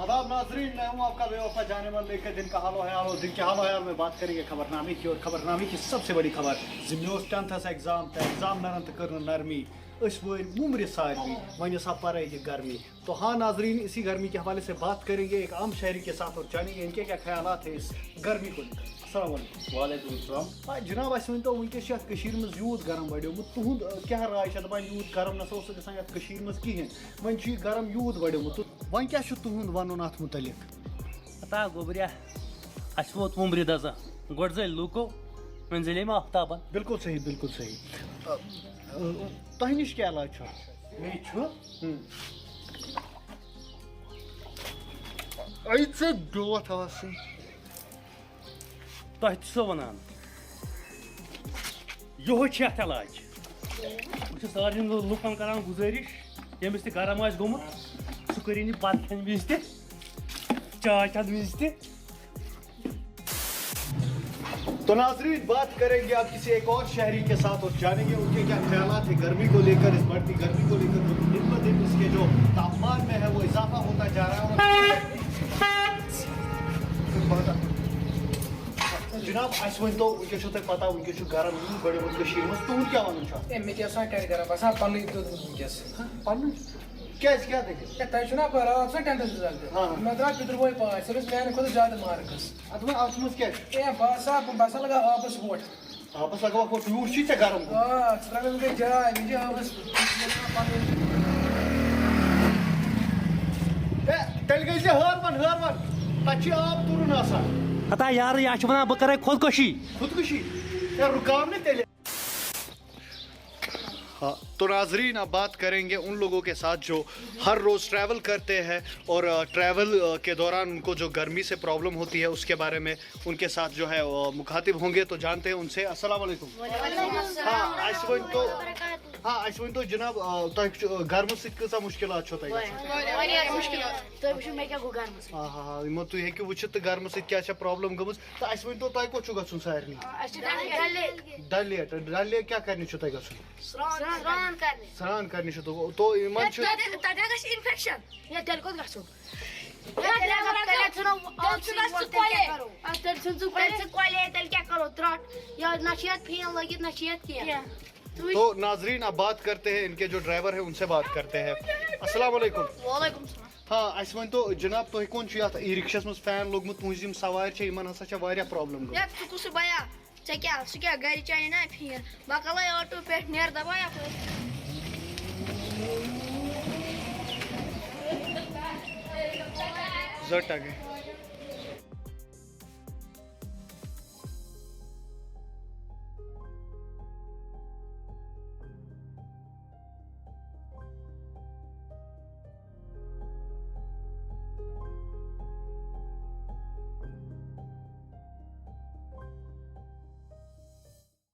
आदाब नाजरीन, मैं हूँ आपका बेवफा जाने मन लेकर दिन का हालो ख्याल और दिन के हालो ख्याल में बात करेंगे खबरनामे की। और खबरनामे की सबसे बड़ी खबर जिम्मेस 10th एग्जाम नरन तो कर नरमी मुमर सारवी वन सा पर गर्मी। तो हाँ नाजरीन, इसी गर्मी के हवाले से बात करेंगे एक आम शहरी के साथ और जानेंगे इनके क्या ख्यालात है इस गर्मी को लेकर। वालेकुम जनाब वन तो वनकस मज यूत गरम बढ़ोमुत तुद क्या राय दपान यूत गरम नसा गसान मज कहें वन गरम यूत बढ़ोमुत वन क्या तुद वन अत मुतलिक। पता गोबरिया अस वोत मुमर दजा गोड़ जल लूको वन जले आफ्ताबन। बिल्कुल सही बिल्कुल सही। तह निश क्या इलाज तह तो वन ये इलाज बस सारे लुकन कर गुजारिश यमिस तह गरम आ गोमुत सह कर बत खेन वज चाय चन वज तो नाजरीन बात करेंगे आप किसी एक और शहरी के साथ और जानेंगे उनके क्या ख्यालात है गर्मी को लेकर, इस बढ़ती गर्मी को लेकर। जो दिन ब दिन इसके जो तापमान में है वो इजाफा होता जा रहा है। जनाब अस वन तो वनकस पता वनकस गरम यूत बढ़ोमुत तुद क्या वन गरम बस पन वनकस पन क्या देखिए तुम रात 10th रिजल्ट मैं द्रा पितृ पास मेरे खुद ज्यादा मार्क्स अत मज क्या बस लगा आबस वोट आपस लगा यूत गरम गई जाय मुझे आबस तेल गई हरवन तक आब तुरन पता यार यह वन बह कर खुदकशी रुकाव नहीं तेल। हाँ तो नाजरीन अब बात करेंगे उन लोगों के साथ जो हर रोज़ ट्रैवल करते हैं और ट्रैवल के दौरान उनको जो गर्मी से प्रॉब्लम होती है उसके बारे में उनके साथ जो है मुखातिब होंगे। तो जानते हैं उनसे। अस्सलाम वालेकुम। हाँ अस वन तो जनाब गर्म सह मुश्किल हाँ तुम हेकू वुचित गर्म सह प्रॉब्लम गम। तो अस वन तो तुम कोत गुन सारे डल लेक क्या करने तुम गुन स्नान करने तो इन्फेक्शन तो नाजरीन अब बात करते हैं इनके जो ड्राइवर है उनसे बात करते हैं। अस्सलाम वालेकुम। हाँ अस वन तो जनाब तुम कौन ई रिक्शा मज फैन लोगमुत तुम सवार हसा प्रॉब्लम क्या घर चाहे ना फिर बकल ऑटो पे नेर दबाया जट आ गए।